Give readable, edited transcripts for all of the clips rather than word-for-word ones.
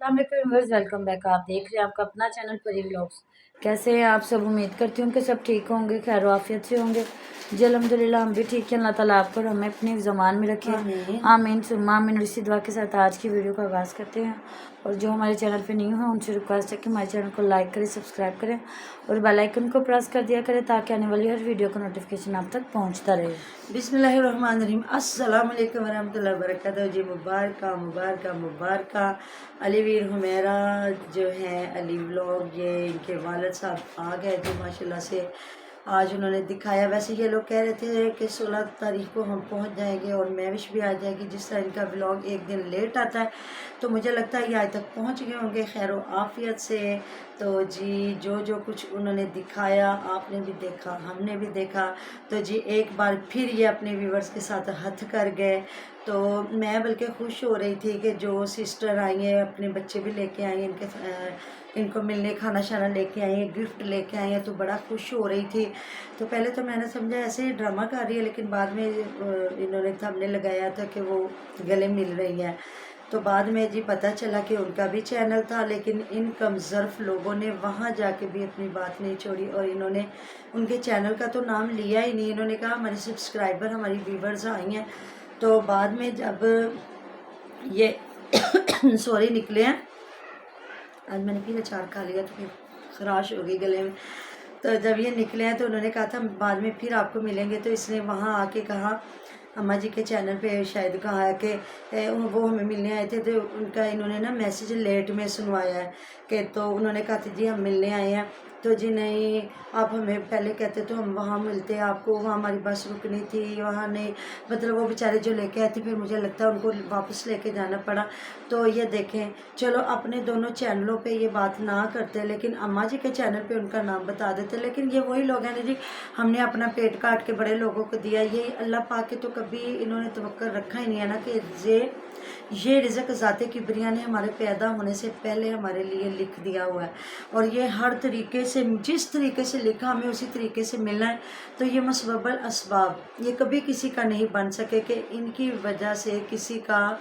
अस्सलाम वालेकुम viewers, welcome back. आप देख रहे हैं आपका अपना चैनल परी व्लॉग्स। कैसे हैं आप सब? उम्मीद करती हूँ कि सब ठीक होंगे, खैर आफियत से होंगे। जी अल्हम्दुलिल्लाह हम भी ठीक हैं। अल्लाह ताला आपको और हमें अपने ज़मान में रखे। आमीन सुम्मा आमीन। और इसी दुआ के साथ आज की वीडियो का आगाज़ करते हैं। और जो हमारे चैनल पे न्यू है उनसे रिक्वेस्ट है कि हमारे चैनल को लाइक करें, सब्सक्राइब करें और बेल आइकन को प्रेस कर दिया करें ताकि आने वाली हर वीडियो का नोटिफिकेशन आप तक पहुँचता रहे। बिस्मिल्लाहिर्रहमानिर्रहीम। अस्सलाम वालेकुम वरहमतुल्लाहि वबरकातुहू। जी मुबारक अली वीर हुमेरा जो है अली व्लॉग, ये इनके वालिद साहब आ गए थे माशाल्लाह से। आज उन्होंने दिखाया। वैसे ये लोग कह रहे थे कि 16 तारीख को हम पहुंच जाएंगे और मैविश भी आ जाएगी। जिस तरह इनका व्लॉग एक दिन लेट आता है तो मुझे लगता है ये आज तक पहुंच गए होंगे खैर आफियत से। तो जी जो जो कुछ उन्होंने दिखाया आपने भी देखा, हमने भी देखा। तो जी एक बार फिर ये अपने व्यूवर्स के साथ हथ कर गए। तो मैं बल्कि खुश हो रही थी कि जो सिस्टर आई हैं अपने बच्चे भी लेके आई हैं, इनको मिलने खाना शाना लेके आई हैं, गिफ्ट लेके आई हैं, तो बड़ा खुश हो रही थी। तो पहले तो मैंने समझा ऐसे ही ड्रामा कर रही है, लेकिन बाद में इन्होंने हमने लगाया था कि वो गले मिल रही हैं। तो बाद में जी पता चला कि उनका भी चैनल था, लेकिन इन कमज़र्फ लोगों ने वहाँ जाके भी अपनी बात नहीं छोड़ी और इन्होंने उनके चैनल का तो नाम लिया ही नहीं। इन्होंने कहा हमारे सब्सक्राइबर हमारी व्यूवर्स आई हैं। तो बाद में जब ये सॉरी निकले हैं, आज मैंने फिर अचार खा लिया तो फिर खराश हो गई गले में। तो जब ये निकले हैं तो उन्होंने कहा था बाद में फिर आपको मिलेंगे। तो इसने वहाँ आके कहा, अम्मा जी के चैनल पे शायद कहा है कि वो हमें मिलने आए थे। तो उनका इन्होंने ना मैसेज लेट में सुनवाया है कि, तो उन्होंने कहा था जी हम मिलने आए हैं। तो जी नहीं, आप हमें पहले कहते तो हम वहाँ मिलते, आपको वहाँ हमारी बस रुकनी थी, वहाँ नहीं। मतलब वो बेचारे जो लेके आए थे फिर मुझे लगता है उनको वापस लेके जाना पड़ा। तो ये देखें, चलो अपने दोनों चैनलों पे ये बात ना करते, लेकिन अम्मा जी के चैनल पे उनका नाम बता देते। लेकिन ये वही लोग हैं ना जी, हमने अपना पेट काट के बड़े लोगों को दिया। ये अल्लाह पाक के तो कभी इन्होंने तवक्कुल रखा ही नहीं है ना कि ये रिज़्क ज़ाते किब्रिया ने हमारे पैदा होने से पहले हमारे लिए लिख दिया हुआ है। और ये हर तरीके से जिस तरीके से लिखा हमें उसी तरीके से मिलना है। तो ये मसबबल असबाब ये कभी किसी का नहीं बन सके कि इनकी वजह से किसी का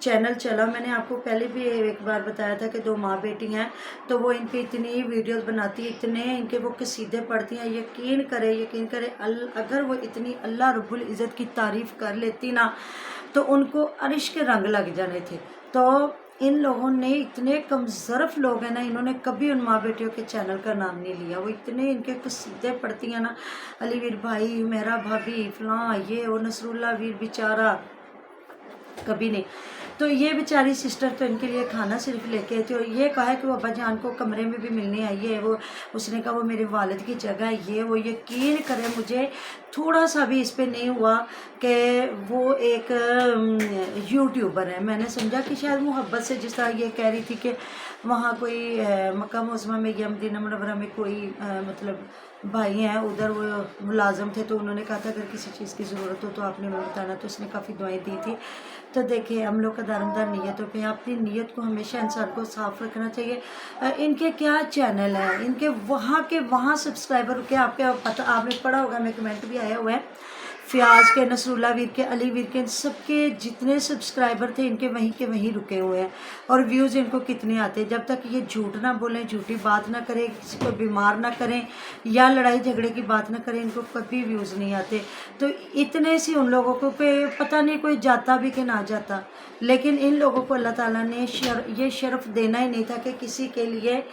चैनल चला। मैंने आपको पहले भी एक बार बताया था कि दो माँ बेटी हैं, तो वो इन पे इतनी वीडियोस बनाती है, इतने इनके वो कसीदे पढ़ती हैं। यकीन करे अगर वो इतनी अल्लाह रब्बुल इज़्ज़त की तारीफ़ कर लेती ना तो उनको अरिश के रंग लग जाने थे। तो इन लोगों ने, इतने कमज़र्फ लोग हैं ना, इन्होंने कभी उन माँ बेटियों के चैनल का नाम नहीं लिया। वो इतने इनके कसीदे पढ़ती हैं ना, अली वीर भाई, मेरा भाभी, फलां, ये वो नसरुल्ला वीर बेचारा, कभी नहीं। तो ये बेचारी सिस्टर तो इनके लिए खाना सिर्फ लेके आई थी और ये कहा है कि वो अब्बा जान को कमरे में भी मिलने आई है। वो उसने कहा वो मेरे वालिद की जगह है। ये वो यकीन करें मुझे थोड़ा सा भी इस पे नहीं हुआ कि वो एक यूट्यूबर है। मैंने समझा कि शायद मोहब्बत से, जिस तरह ये कह रही थी कि वहाँ कोई मक्का मुअज़्ज़मा में या मदीना मुनव्वरा में कोई मतलब भाई हैं, उधर वो मुलाजम थे, तो उन्होंने कहा था अगर किसी चीज़ की ज़रूरत हो तो आपने हमें बताना। तो उसने काफ़ी दुआएं दी थी। तो देखिए हम लोग का दारोमदार नीयतों पे, अपनी नीयत को हमेशा इंसान को साफ रखना चाहिए। इनके क्या चैनल हैं, इनके वहाँ सब्सक्राइबर के आपके पता, आपने पढ़ा होगा, हमें कमेंट भी आया हुआ है, फ़याज़ के, नसरुल्ला वीर के, अली वीर के, सबके जितने सब्सक्राइबर थे इनके वहीं के वहीं रुके हुए हैं। और व्यूज़ इनको कितने आते हैं। जब तक ये झूठ ना बोलें, झूठी बात ना करें, किसी को बीमार ना करें या लड़ाई झगड़े की बात ना करें, इनको कभी व्यूज़ नहीं आते। तो इतने सी उन लोगों को पे पता नहीं कोई जाता भी कि ना जाता, लेकिन इन लोगों को अल्लाह ताला ने ये शर्फ देना ही नहीं था कि किसी के लिए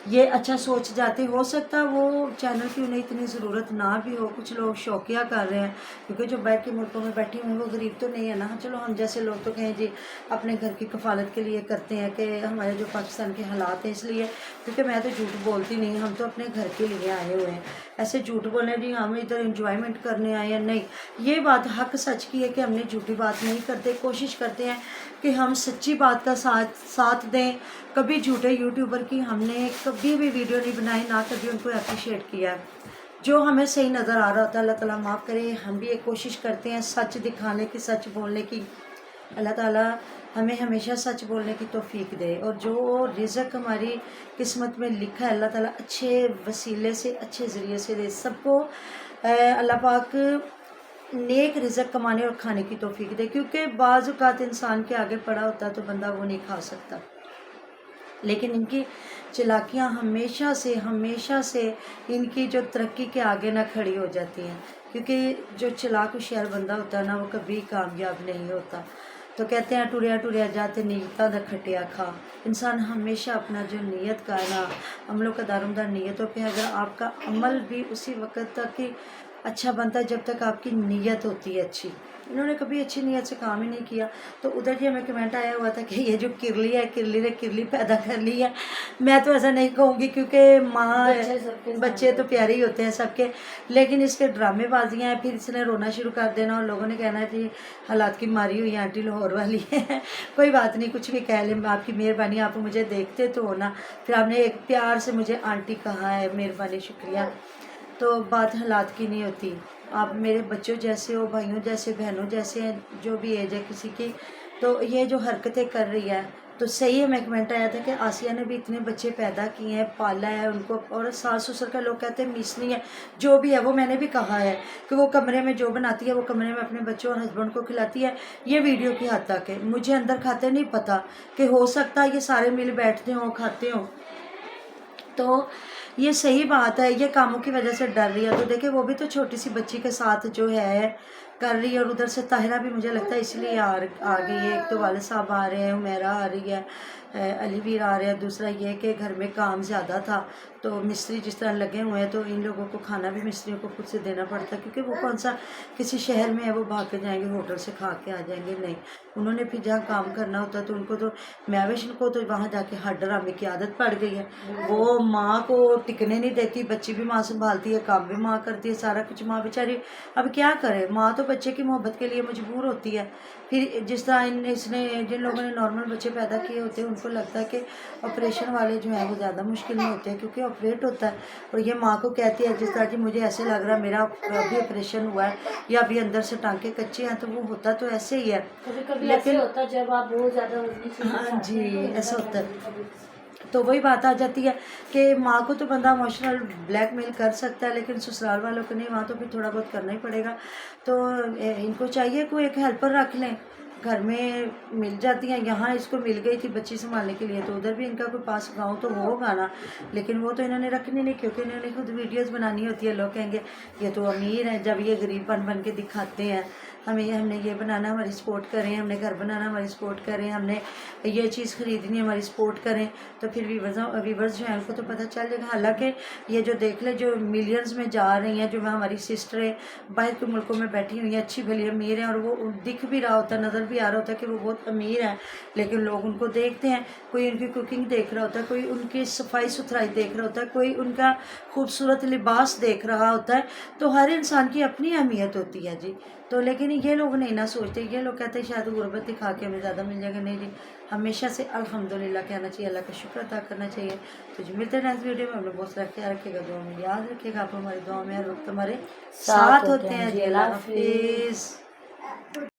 ये अच्छा सोच जाते। हो सकता वो चैनल की उन्हें इतनी ज़रूरत ना भी हो, कुछ लोग शौकिया कर रहे हैं, क्योंकि जो बाहर के मुल्कों में बैठे हुए हैं वो गरीब तो नहीं है ना। चलो हम जैसे लोग तो कहें जी अपने घर की कफालत के लिए करते हैं कि हमारे जो पाकिस्तान के हालात हैं इसलिए, क्योंकि मैं तो झूठ बोलती नहीं, हम तो अपने घर के लिए आए हुए हैं। ऐसे झूठ बोले जी हम इधर इंजॉयमेंट करने आए हैं, नहीं। ये बात हक सच की है कि हमने झूठी बात नहीं करते, कोशिश करते हैं कि हम सच्ची बात का साथ दें। कभी झूठे यूट्यूबर की हमने कभी भी वीडियो नहीं बनाई, ना कभी उनको अप्रिशिएट किया। जो हमें सही नज़र आ रहा होता है, अल्लाह ताला माफ़ करे, हम भी एक कोशिश करते हैं सच दिखाने की, सच बोलने की। अल्लाह ताला हमें हमेशा सच बोलने की तौफीक दे। और जो रिज़्क हमारी किस्मत में लिखा है अल्लाह ताला अच्छे वसीले से, अच्छे ज़रिए से दे सबको। अल्लाह पाक नेक रिज़्क कमाने और खाने की तौफीक दे, क्योंकि बाज़ औक़ात इंसान के आगे पड़ा होता है तो बंदा वो नहीं खा सकता। لیکن ان کی چلاکیاں ہمیشہ سے ان کی جو ترقی کے آگے نہ کھڑی ہو جاتی ہیں، کیونکہ جو چلاک ہوشیار بندہ ہوتا ہے نا وہ کبھی کامیاب نہیں ہوتا. تو کہتے ہیں ٹوریا جاتے نیتا دا کھٹیا کھا. انسان ہمیشہ اپنا جو نیت کا ہے نا، عملوں کا دارومدار نیتوں پہ، اگر آپ کا عمل بھی اسی وقت تک ہی اچھا بنتا ہے جب تک آپ کی نیت ہوتی ہے اچھی. انہوں نے کبھی اچھی نیت سے کام ہی نہیں کیا. تو ادھر جی ہمیں کمنٹ آیا ہوا تھا کہ یہ جو کرلی ہے، کرلی نے کرلی پیدا کر لی ہے. میں تو ایسا نہیں کہوں گی، کیونکہ ماں بچے تو پیارے ہی ہوتے ہیں سب کے، لیکن اس کے ڈرامے بازیاں ہیں. پھر اس نے رونا شروع کر دینا اور لوگوں نے کہنا ہے کہ حالات کی ماری ہوئی آنٹی لاہور والی ہے. کوئی بات نہیں، کچھ بھی کہہ لیں، آپ کی مہربانی. آپ مجھے دیکھتے تو ہو نا، پھر آپ نے ایک پیار سے مجھے آنٹی کہا ہے، مہربانی، شکریہ. تو بات حالات کی نہیں ہوتی. آپ میرے بچوں جیسے ہو، بھائیوں جیسے، بہنوں جیسے ہیں، جو بھی ایج ہے کسی کی. تو یہ جو حرکتیں کر رہی ہے تو صحیح ہے. میں کمنٹ آیا تھا کہ آسیہ نے بھی اتنے بچے پیدا کیے ہیں، پالا ہے ان کو، اور ساس سسر کا لوگ کہتے ہیں میسنی ہے، جو بھی ہے. وہ میں نے بھی کہا ہے کہ وہ کمرے میں جو بناتی ہے وہ کمرے میں اپنے بچوں اور ہسبینڈ کو کھلاتی ہے. یہ ویڈیو کی حد تک ہے، مجھے اندر کھاتے نہیں پتا کہ ہو سکتا ہے یہ سارے مل بیٹھتے ہوں کھاتے ہوں. تو یہ صحیح بات ہے. یہ کاموں کی وجہ سے ڈر رہی ہے. تو دیکھیں وہ بھی تو چھوٹی سی بچی کے ساتھ جو ہے کر رہی ہے، اور ادھر سے طاہرہ بھی مجھے لگتا ہے اس لیے آ گئی ہے. ایک تو والد صاحب آ رہے ہیں، حمیرہ آ رہی ہے، علی ویر آ رہے ہیں. دوسرا یہ کہ گھر میں کام زیادہ تھا تو مستری جس طرح لگے ہوئے ہیں تو ان لوگوں کو کھانا بھی مستریوں کو خود سے دینا پڑتا ہے، کیونکہ وہ کون سا کسی شہر میں ہے وہ بھاگ کے جائیں گے ہوٹل سے کھا کے آ جائیں گے. نہیں، انہوں نے پھر جہاں کام کرنا ہوتا ہے تو ان کو تو میویشن کو تو وہاں جا کے ہر ڈرامے کی عادت پڑ گئی ہے. وہ ماں کو ٹکنے نہیں دیتی، بچی بھی ماں سنبھالتی ہے، کام بھی ماں کرتی ہے، سارا کچھ ماں بیچاری. اب کیا کرے، ماں تو بچے کی محبت کے لیے مجبور ہوتی ہے. پھر جس طرح جن لوگوں نے نارمل بچے پیدا کیے ہوتے ہیں ان کو لگتا ہے کہ آپریشن والے جو ہیں وہ زیادہ مشکل میں ہوتے ہیں، کیونکہ آپریٹ ہوتا ہے. اور یہ ماں کو کہتی ہے جس طرح کہ مجھے ایسے لگ رہا ہے میرا ابھی آپریشن ہوا ہے یا ابھی اندر سے ٹانکے کچے ہیں، تو وہ ہوتا تو ایسے ہی ہے. لیکن ہوتا جب آپ بہت زیادہ ہاں جی، ایسا ہوتا ہے. تو وہی بات آ جاتی ہے کہ ماں کو تو بندہ ایموشنل بلیک میل کر سکتا ہے، لیکن سسرال والوں کو نہیں. وہاں تو پھر تھوڑا بہت کرنا ہی پڑے گا. تو ان کو چاہیے کوئی ایک ہیلپر رکھ لیں. گھر میں مل جاتی ہیں، یہاں اس کو مل گئی تھی بچی سنبھالنے کے لیے، تو ادھر بھی ان کا کوئی پاس گاؤں تو ہوگا نا. لیکن وہ تو انہوں نے رکھنی نہیں، کیونکہ انہوں نے خود ویڈیوز بنانی ہوتی ہے. لوگ کہیں گے یہ تو امیر ہیں، جب یہ غریب بن کے دکھاتے ہیں. ہم نے یہ بنانا، ہماری سپورٹ کریں. ہم نے گھر بنانا، ہماری سپورٹ کریں. ہم نے یہ چیز خریدنی، ہماری سپورٹ کریں. تو پھر ویورز جو ہیں ان کو تو پتہ چل جائے گا. حالانکہ یہ جو دیکھ لیں جو ملینز میں جا رہی ہیں، جو ہماری سسٹریں باہر کے ملکوں میں بیٹھی ہوئی ہیں، اچھی بھلی امیر ہیں، اور وہ دکھ بھی رہا ہوتا ہے، نظر بھی آ رہا ہوتا ہے کہ وہ بہت امیر ہیں، لیکن لوگ ان کو دیکھتے ہیں. کوئی ان کی کوکنگ دیکھ رہا ہوتا ہے، کوئی ان کی صفائی ستھرائی دیکھ رہا ہوتا ہے، کوئی ان کا خوبصورت لباس دیکھ رہا ہوتا ہے. تو ہر انسان کی اپنی اہمیت ہوتی ہے جی. تو لیکن یہ لوگ نہیں نہ سوچتے. یہ لوگ کہتے ہیں شاید غربت دکھا کے ہمیں زیادہ مل جائے گا. نہیں جی، ہمیشہ سے الحمدللہ کہنا چاہیے، اللہ کا شکر ادا کرنا چاہیے. تو جی ملتے ہیں نیکسٹ ویڈیو میں. ہم لوگ بہت سارا خیال رکھے گا، دعا میں یاد رکھے گا. آپ ہماری دعا میں ہر وقت ہمارے ساتھ ہوتے ہیں جی. اللہ حافظ.